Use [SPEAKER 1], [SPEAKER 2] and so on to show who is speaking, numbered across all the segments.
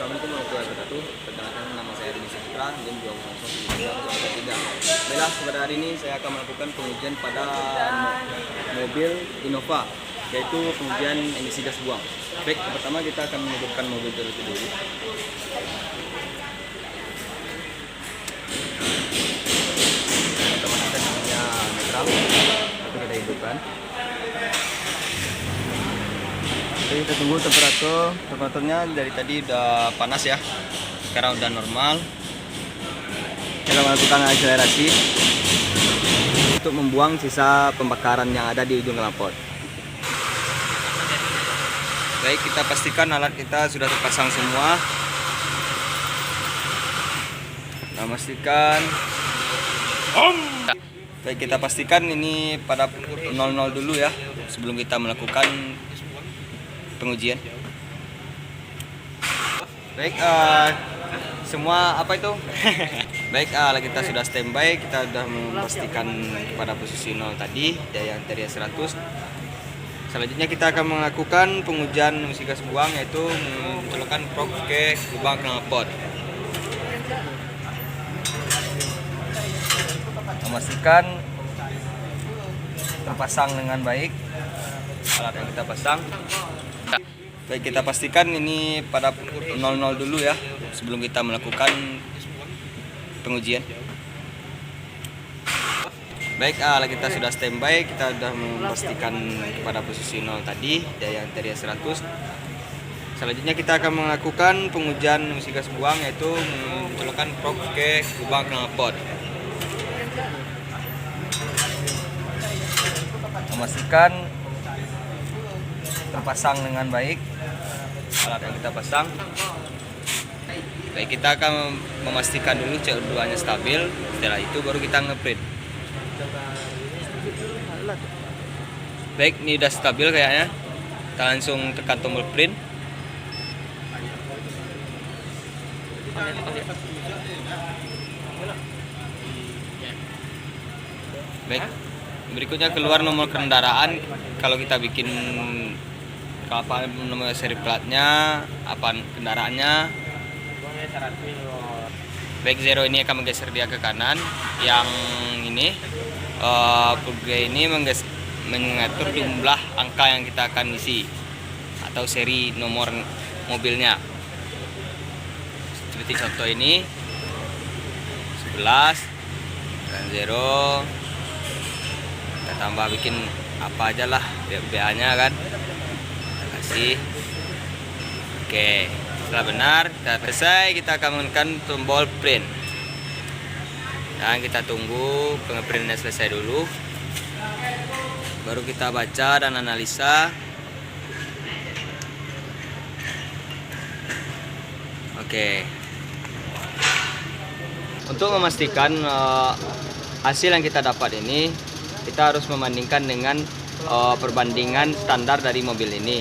[SPEAKER 1] Assalamualaikum warahmatullahi wabarakatuh. Perkenalkan, nama saya Rini Citra, dan 203. Baiklah, pada hari ini saya akan melakukan pengujian pada mobil Innova, yaitu pengujian emisi gas buang. Baik, pertama kita akan menghidupkan mobil terlebih dulu. Otomatis punya netral, itu kita hidupkan. Jadi kita tunggu temperaturnya dari tadi udah panas ya, sekarang udah normal. Kita melakukan akselerasi untuk membuang sisa pembakaran yang ada di ujung knalpot. Baik, kita pastikan alat kita sudah terpasang semua. Kita pastikan. Baik, kita pastikan ini pada 00 dulu ya, sebelum kita melakukan pengujian. Baik, semua apa itu? Baik, kita sudah standby. Kita sudah memastikan pada posisi 0 tadi, yang tadi 100. Selanjutnya kita akan melakukan pengujian emisi gas buang, yaitu mencolokkan probe ke lubang knalpot. Memastikan terpasang dengan baik alat yang kita pasang. Baik, kita pastikan ini pada 00 dulu ya, sebelum kita melakukan pengujian. Baik, kita sudah standby. Kita sudah memastikan pada posisi 0 tadi, yang tadi 100. Selanjutnya kita akan melakukan pengujian emisi gas buang, yaitu mencolokkan probe ke lubang knalpot. Memastikan terpasang dengan baik alat yang kita pasang. Baik, kita akan memastikan dulu CO2 nya stabil. Setelah itu baru kita ngeprint. Baik, ini udah stabil kayaknya. Kita langsung tekan tombol print. Baik, berikutnya keluar nomor kendaraan. Kalau kita bikin apa nomor seri platnya, apa kendaraannya. Baik, zero ini akan menggeser dia ke kanan. Yang ini plug ini mengatur jumlah angka yang kita akan isi atau seri nomor mobilnya. Seperti contoh ini 11 dan 0. Kita tambah bikin apa aja lah, BA nya kan. Oke, setelah benar kita selesai, kita akan menekan tombol print dan kita tunggu pengeprintnya selesai dulu, baru kita baca dan analisa. Oke, untuk memastikan hasil yang kita dapat ini, kita harus membandingkan dengan perbandingan standar dari mobil ini.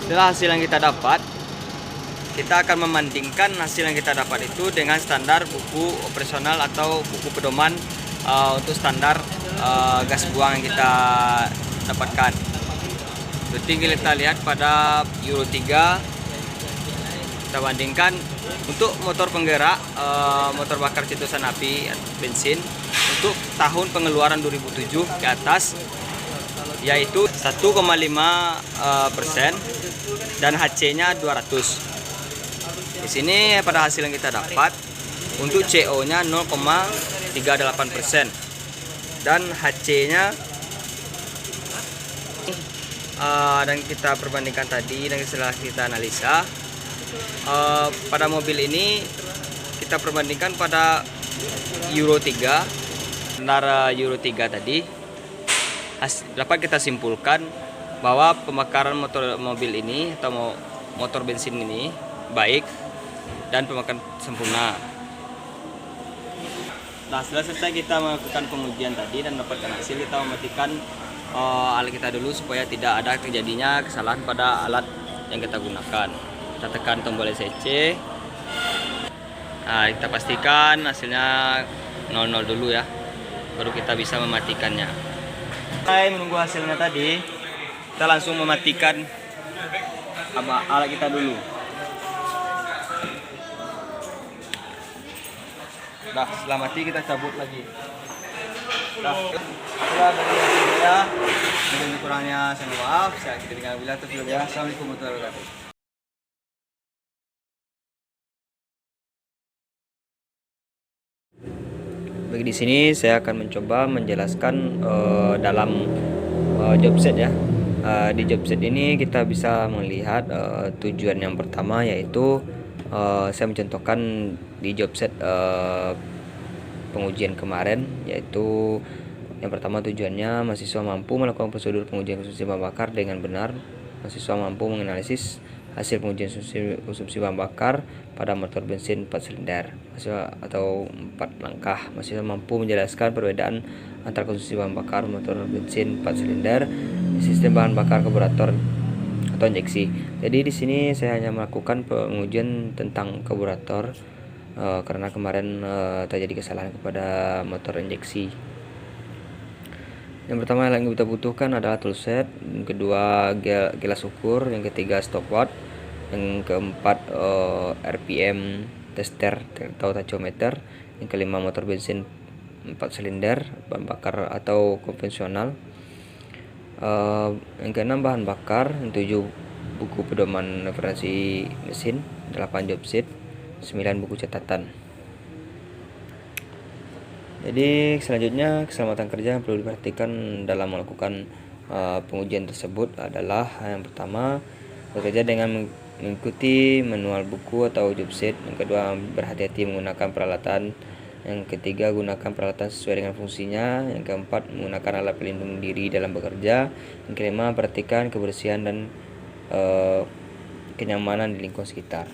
[SPEAKER 1] Setelah hasil yang kita dapat, kita akan membandingkan hasil yang kita dapat itu dengan standar buku operasional atau buku pedoman untuk standar gas buang yang kita dapatkan. Seperti kita lihat pada Euro 3, kita bandingkan untuk motor penggerak motor bakar cetusan api bensin untuk tahun pengeluaran 2007 ke atas, yaitu 1,5% dan HC-nya 200. Di sini pada hasil yang kita dapat untuk CO-nya 0,38% dan HC-nya dan kita perbandingkan tadi dan setelah kita analisa pada mobil ini kita perbandingkan pada Euro 3, standar Euro 3 tadi, dapat kita simpulkan bahwa pembakaran motor mobil ini atau motor bensin ini baik dan pembakaran sempurna. Nah, setelah selesai kita melakukan pengujian tadi dan dapatkan hasil, kita mematikan alat kita dulu supaya tidak ada terjadinya kesalahan pada alat yang kita gunakan. Kita tekan tombol SC. Nah, kita pastikan hasilnya 00 dulu ya, baru kita bisa mematikannya. Menunggu hasilnya tadi, kita langsung mematikan alat kita dulu. Nah, setelah mati kita cabut lagi. Nah, itulah dari saya. Mungkin kurangnya saya mohon maaf. Saya kita dengan bila terus ya. Assalamualaikum warahmatullahi wabarakatuh. Bagi di sini saya akan mencoba menjelaskan dalam job set ya. Di job set ini kita bisa melihat tujuan yang pertama yaitu saya mencontohkan di job set pengujian kemarin, yaitu yang pertama tujuannya mahasiswa mampu melakukan prosedur pengujian konsumsi bahan bakar dengan benar. Mahasiswa mampu menganalisis hasil pengujian konsumsi bahan bakar pada motor bensin 4 silinder atau 4 langkah. Mahasiswa mampu menjelaskan perbedaan antara konsumsi bahan bakar motor bensin 4 silinder, sistem bahan bakar karburator atau injeksi. Jadi di sini saya hanya melakukan pengujian tentang karburator karena kemarin terjadi kesalahan kepada motor injeksi. Yang pertama yang kita butuhkan adalah toolset, yang kedua gelas ukur, yang ketiga stopwatch, yang keempat RPM tester atau tachometer, yang kelima motor bensin 4 silinder bahan bakar atau konvensional, yang keenam bahan bakar, yang tujuh buku pedoman referensi mesin, 8 job sheet, 9 buku catatan. Jadi selanjutnya keselamatan kerja yang perlu diperhatikan dalam melakukan pengujian tersebut adalah yang pertama bekerja dengan mengikuti manual buku atau job set, yang kedua berhati-hati menggunakan peralatan, yang ketiga gunakan peralatan sesuai dengan fungsinya, yang keempat menggunakan alat pelindung diri dalam bekerja, yang kelima perhatikan kebersihan dan kenyamanan di lingkungan sekitar.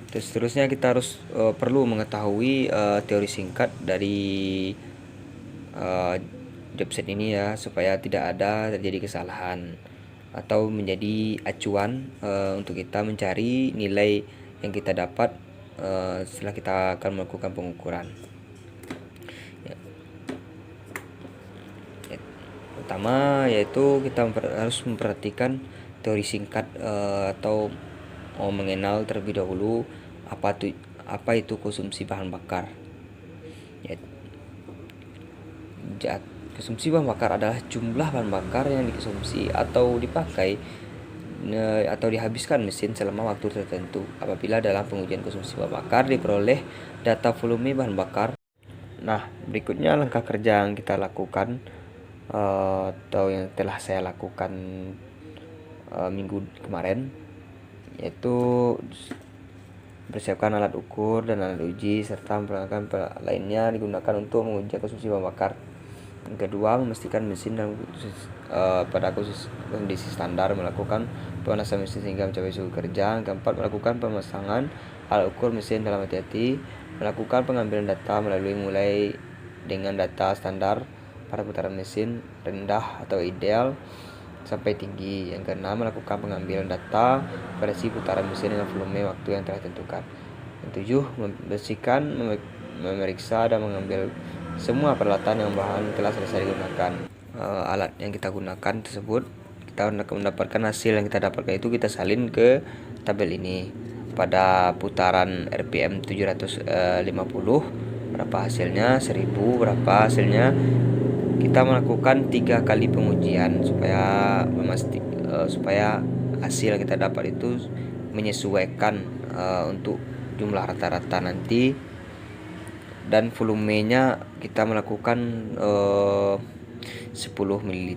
[SPEAKER 1] Terus seterusnya kita harus perlu mengetahui teori singkat dari job set ini ya, supaya tidak ada terjadi kesalahan atau menjadi acuan untuk kita mencari nilai yang kita dapat setelah kita akan melakukan pengukuran. Pertama yaitu kita harus memperhatikan teori singkat atau mengenal terlebih dahulu apa itu konsumsi bahan bakar. Konsumsi bahan bakar adalah jumlah bahan bakar yang dikonsumsi atau dipakai atau dihabiskan mesin selama waktu tertentu. Apabila dalam pengujian konsumsi bahan bakar diperoleh data volume bahan bakar. Nah, berikutnya langkah kerja yang kita lakukan atau yang telah saya lakukan minggu kemarin, yaitu persiapkan alat ukur dan alat uji serta peralatan lainnya digunakan untuk menguji konsumsi bahan bakar. Yang kedua, memastikan mesin dalam pada kondisi standar, melakukan pemanasan mesin sehingga mencapai suhu kerja. Yang keempat, melakukan pemasangan alat ukur mesin dalam hati-hati, melakukan pengambilan data mulai dengan data standar pada putaran mesin rendah atau ideal sampai tinggi. Yang keenam, melakukan pengambilan data variasi putaran mesin dengan volume waktu yang telah ditentukan. Yang tujuh, membersihkan, memeriksa dan mengambil semua peralatan yang bahan telah selesai digunakan. Alat yang kita gunakan tersebut, kita mendapatkan hasil yang kita dapatkan itu kita salin ke tabel ini. Pada putaran RPM 750 berapa hasilnya, 1000 berapa hasilnya. Kita melakukan 3 kali pengujian supaya hasil yang kita dapat itu menyesuaikan untuk jumlah rata-rata nanti, dan volumenya kita melakukan 10 ml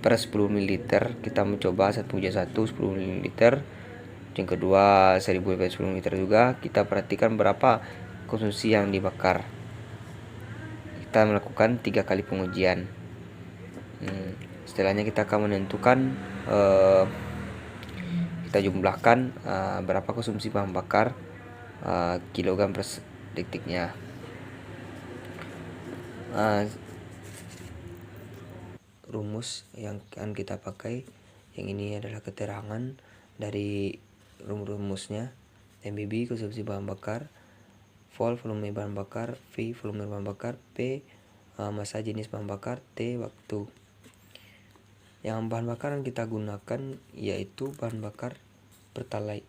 [SPEAKER 1] per 10 ml. Kita mencoba satu pengujian 10 ml, yang kedua 1000 10 ml juga. Kita perhatikan berapa konsumsi yang dibakar. Kita melakukan 3 kali pengujian. Setelahnya kita akan menentukan kita jumlahkan berapa konsumsi bahan bakar kilogram per detiknya. Rumus yang akan kita pakai yang ini adalah keterangan dari rumusnya. MBB konsumsi bahan bakar, Vol volume bahan bakar, V volume bahan bakar, P massa jenis bahan bakar, T waktu. Yang bahan bakar yang kita gunakan yaitu bahan bakar Pertalite.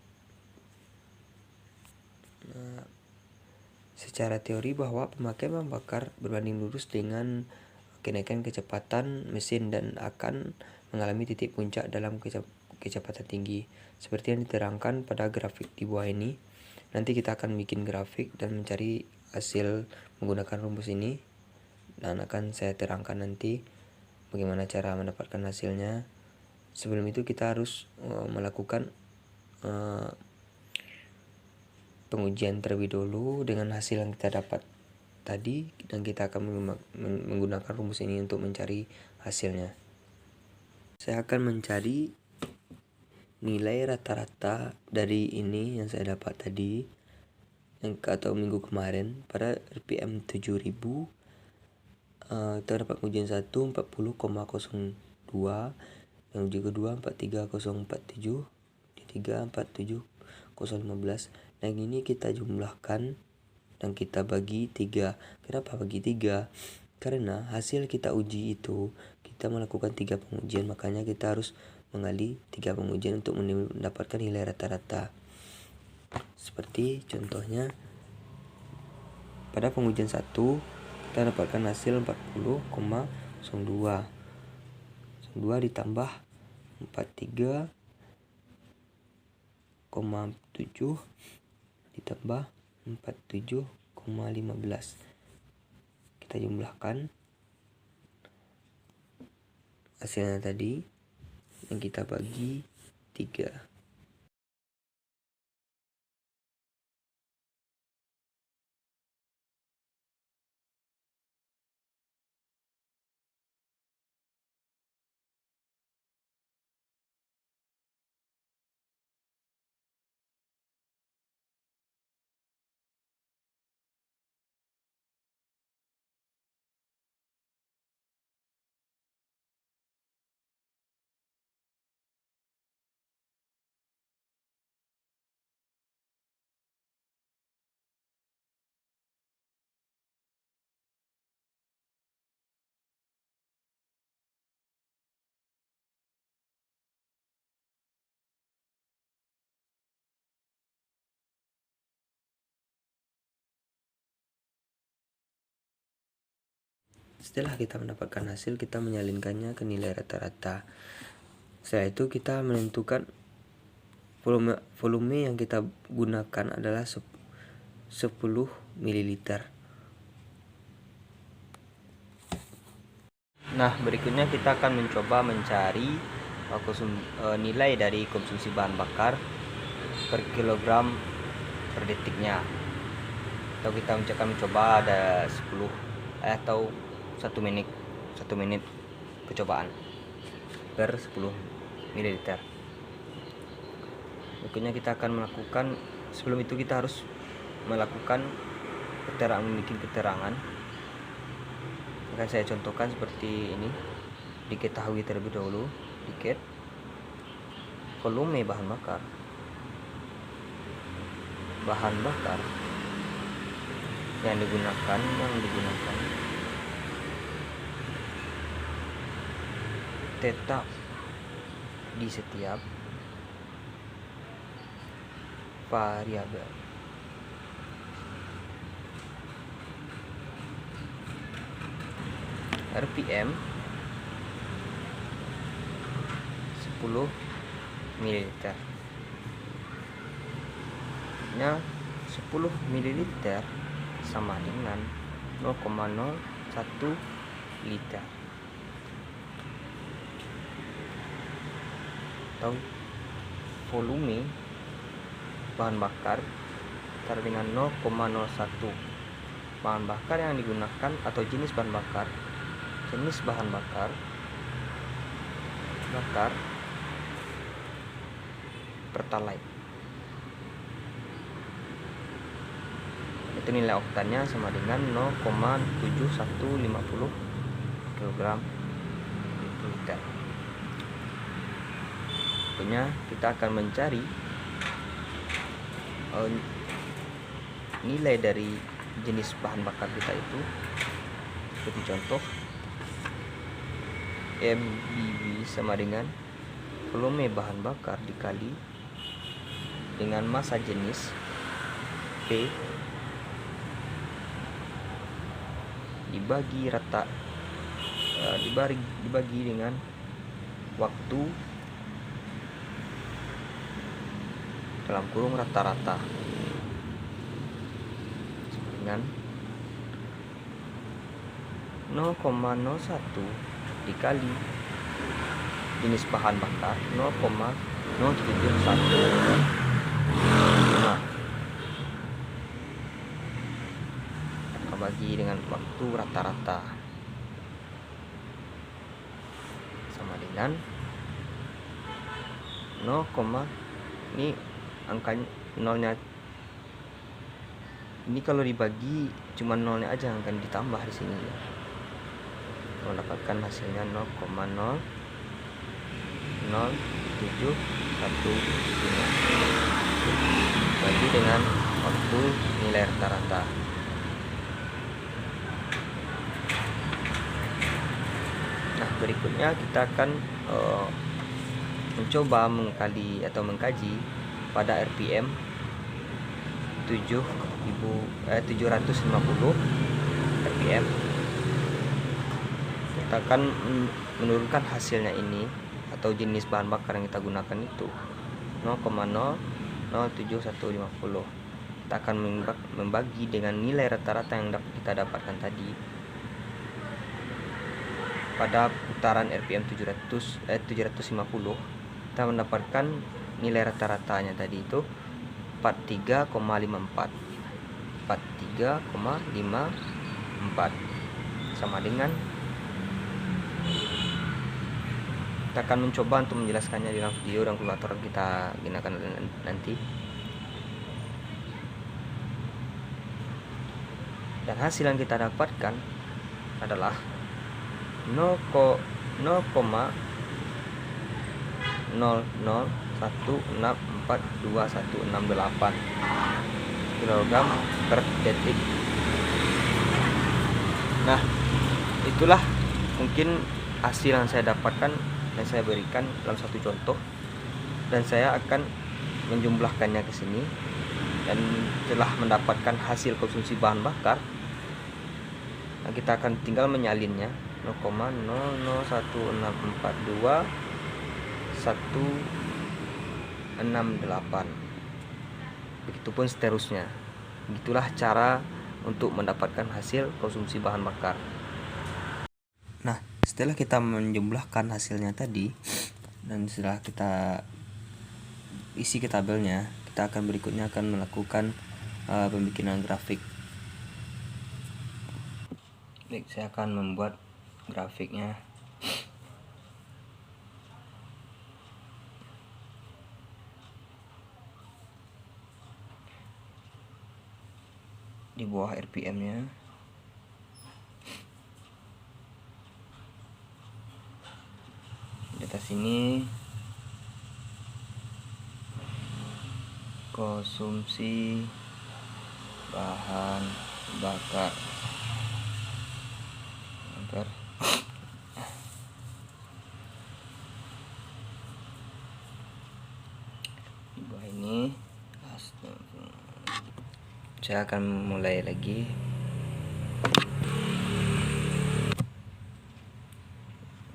[SPEAKER 2] secara teori bahwa pemakaian bahan bakar berbanding lurus dengan kenaikan kecepatan mesin dan akan mengalami titik puncak dalam kecepatan tinggi. Seperti yang diterangkan pada grafik di bawah ini. Nanti kita akan bikin grafik dan mencari hasil menggunakan rumus ini. Dan akan saya terangkan nanti bagaimana cara mendapatkan hasilnya. Sebelum itu kita harus melakukan pengujian terlebih dulu dengan hasil yang kita dapat tadi, dan kita akan menggunakan rumus ini untuk mencari hasilnya. Saya akan mencari nilai rata-rata dari ini yang saya dapat tadi atau minggu kemarin pada RPM 7000. Kita dapat ujian 1 40,02, yang ujian kedua 43047, di 3 47015. Dan ini kita jumlahkan dan kita bagi 3. Kenapa bagi 3? Karena hasil kita uji itu kita melakukan 3 pengujian, makanya kita harus mengali 3 pengujian untuk mendapatkan nilai rata-rata. Seperti contohnya pada pengujian 1 kita dapatkan hasil 40,02. 2 ditambah 43,7 ditambah 47,15. Kita jumlahkan hasilnya tadi yang kita bagi 3. Setelah kita mendapatkan hasil, kita menyalinkannya ke nilai rata-rata. Setelah itu kita menentukan volume yang kita gunakan adalah 10 ml.
[SPEAKER 1] Nah, berikutnya kita akan mencoba mencari nilai dari konsumsi bahan bakar per kilogram per detiknya. Atau kita akan mencoba ada 10 atau 1 menit percobaan per 10 ml. Berikutnya kita akan melakukan, sebelum itu kita harus melakukan membuat keterangan. Akan saya contohkan seperti ini. Diketahui terlebih dahulu volume bahan bakar yang digunakan tetap di setiap variabel. RPM 10 ml nya 10 ml sama dengan 0,01 liter atau volume bahan bakar setara dengan 0,01. Bahan bakar yang digunakan atau jenis bahan bakar Pertalite. Itu nilai oktannya sama dengan 0,7150 kg per liter. Tentunya kita akan mencari nilai dari jenis bahan bakar kita itu, seperti contoh MBB sama dengan volume bahan bakar dikali dengan massa jenis P
[SPEAKER 2] dibagi rata, dibagi dengan waktu dalam kurung rata-rata dengan 0,01 dikali jenis bahan bakar 0,0715 kita bagi dengan waktu rata-rata sama dengan 0, ini angkanya nolnya ini kalau dibagi cuma nolnya aja yang akan ditambah di sini, mendapatkan hasilnya 0,00715 bagi dengan waktu nilai rata-rata. Nah, berikutnya kita akan mencoba mengkaji pada RPM 750 RPM. Kita akan menurunkan hasilnya ini atau jenis bahan bakar yang kita gunakan itu 0,00715. Kita akan membagi dengan nilai rata-rata yang kita dapatkan tadi pada putaran RPM 750. Kita mendapatkan nilai rata-ratanya tadi itu 43,54 sama dengan, kita akan mencoba untuk menjelaskannya di dalam video dan kalkulator kita gunakan nanti. Dan hasil yang kita dapatkan adalah 0,00164218 kilogram per detik. Nah, itulah mungkin hasil yang saya dapatkan dan saya berikan dalam satu contoh, dan saya akan menjumlahkannya ke sini dan telah mendapatkan hasil konsumsi bahan bakar. Nah, kita akan tinggal menyalinnya 0,014218, begitupun seterusnya. Begitulah cara untuk mendapatkan hasil konsumsi bahan bakar. Nah, setelah kita menjumlahkan hasilnya tadi dan setelah kita isi ke tabelnya, kita akan berikutnya akan melakukan pembikinan grafik. Baik, saya akan membuat grafiknya. Di bawah RPM-nya di atas ini konsumsi bahan bakar di bawah ini. Saya akan mulai lagi.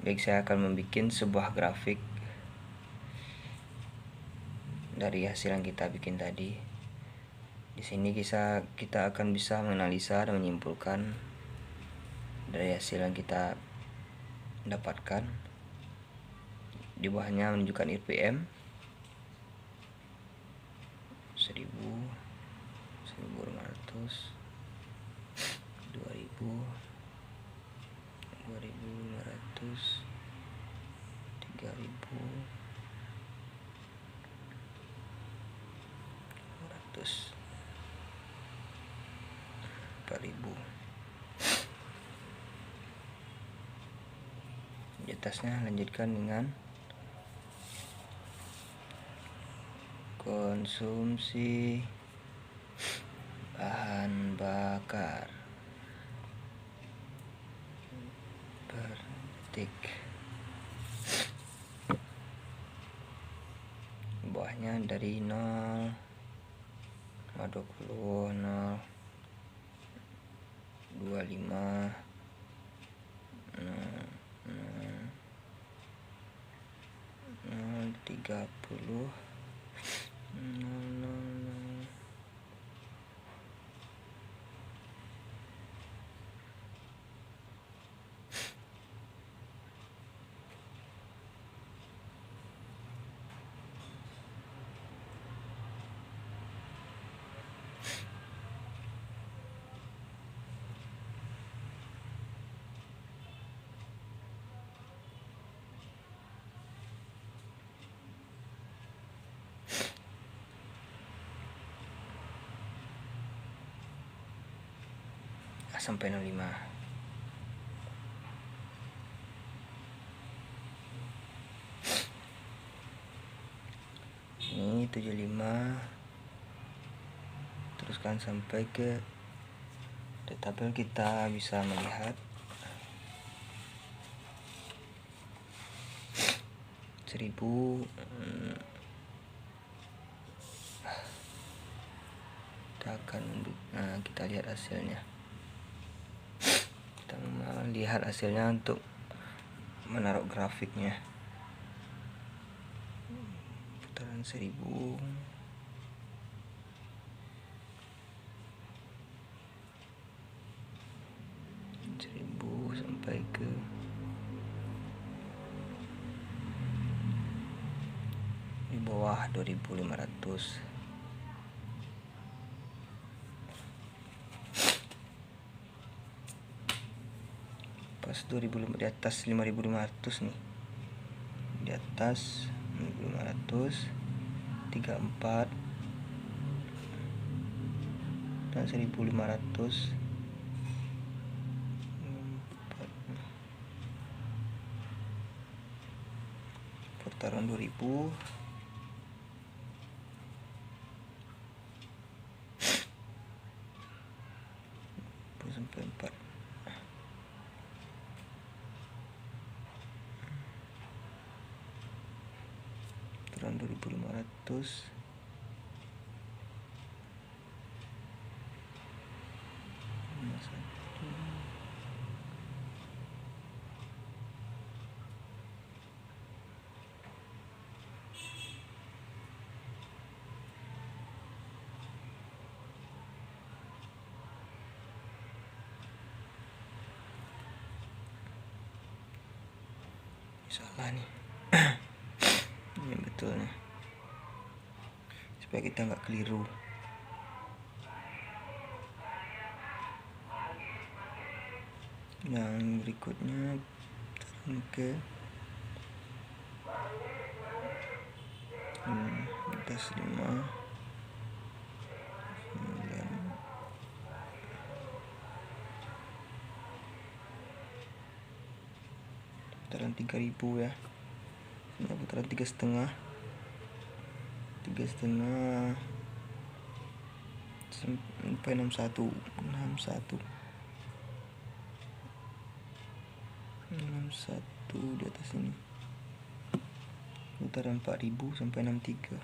[SPEAKER 2] Baik, saya akan membuat sebuah grafik dari hasil yang kita bikin tadi. Di sini kita akan bisa menganalisa dan menyimpulkan dari hasil yang kita dapatkan. Di bawahnya menunjukkan RPM 1000, 1500, 2000, 2500, 3000, 500, 4000. Di atasnya lanjutkan dengan konsumsi bahan bakar per detik. Bawahnya dari 0, 20, 0, 25, 30 sampai 65. Ini 75. Teruskan sampai ke tabel, kita bisa melihat 1000. Kita lihat hasilnya. Kita melihat hasilnya untuk menaruh grafiknya. Putaran 1000. Sampai ke di bawah 2500. Pas 2005 di atas 5500 nih. Di atas 5500, 34 dan 1500. Putaran 2000. Sampai 4. Putaran 2500. Salah nih. Ini betul nih, supaya kita nggak keliru. Yang berikutnya ke atas 5, 9. Putaran 3000 ya. Ini putaran 3,5 sampai 61 di atas ini. Putaran 4000 sampai 63.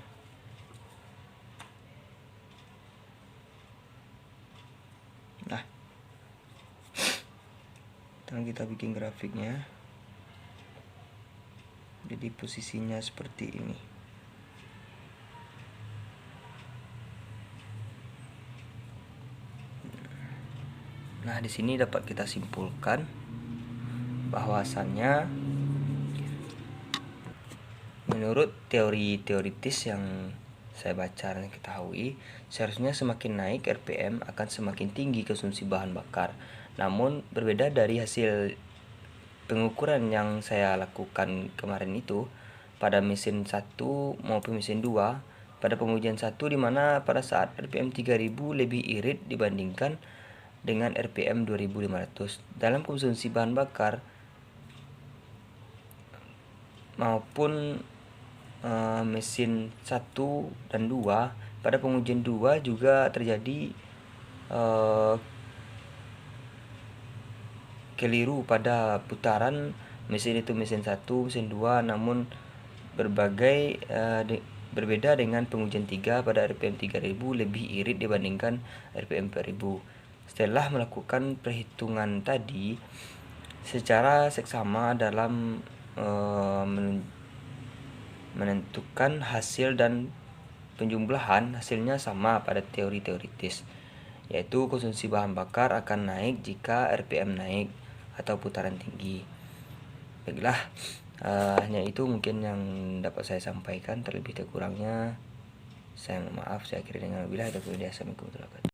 [SPEAKER 2] Nah, sekarang kita bikin grafiknya. Jadi posisinya seperti ini. Nah, di sini dapat kita simpulkan bahwasannya menurut teori teoritis yang saya baca dan ketahui, seharusnya semakin naik RPM akan semakin tinggi konsumsi bahan bakar. Namun berbeda dari hasil pengukuran yang saya lakukan kemarin itu pada mesin 1 maupun mesin 2, pada pengujian 1 di mana pada saat RPM 3000 lebih irit dibandingkan dengan RPM 2500 dalam konsumsi bahan bakar maupun mesin 1 dan 2. Pada pengujian 2 juga terjadi keliru pada putaran mesin itu mesin 1, mesin 2, namun berbeda dengan pengujian 3 pada RPM 3000 lebih irit dibandingkan RPM 4000. Setelah melakukan perhitungan tadi, secara seksama dalam menentukan hasil dan penjumlahan hasilnya sama pada teori teoritis, yaitu konsumsi bahan bakar akan naik jika RPM naik atau putaran tinggi. Baiklah, hanya itu mungkin yang dapat saya sampaikan. Terlebih kurangnya saya mohon maaf. Saya akhiri dengan wabillahi taufiq wal hidayah. Assalamualaikum warahmatullahi wabarakatuh.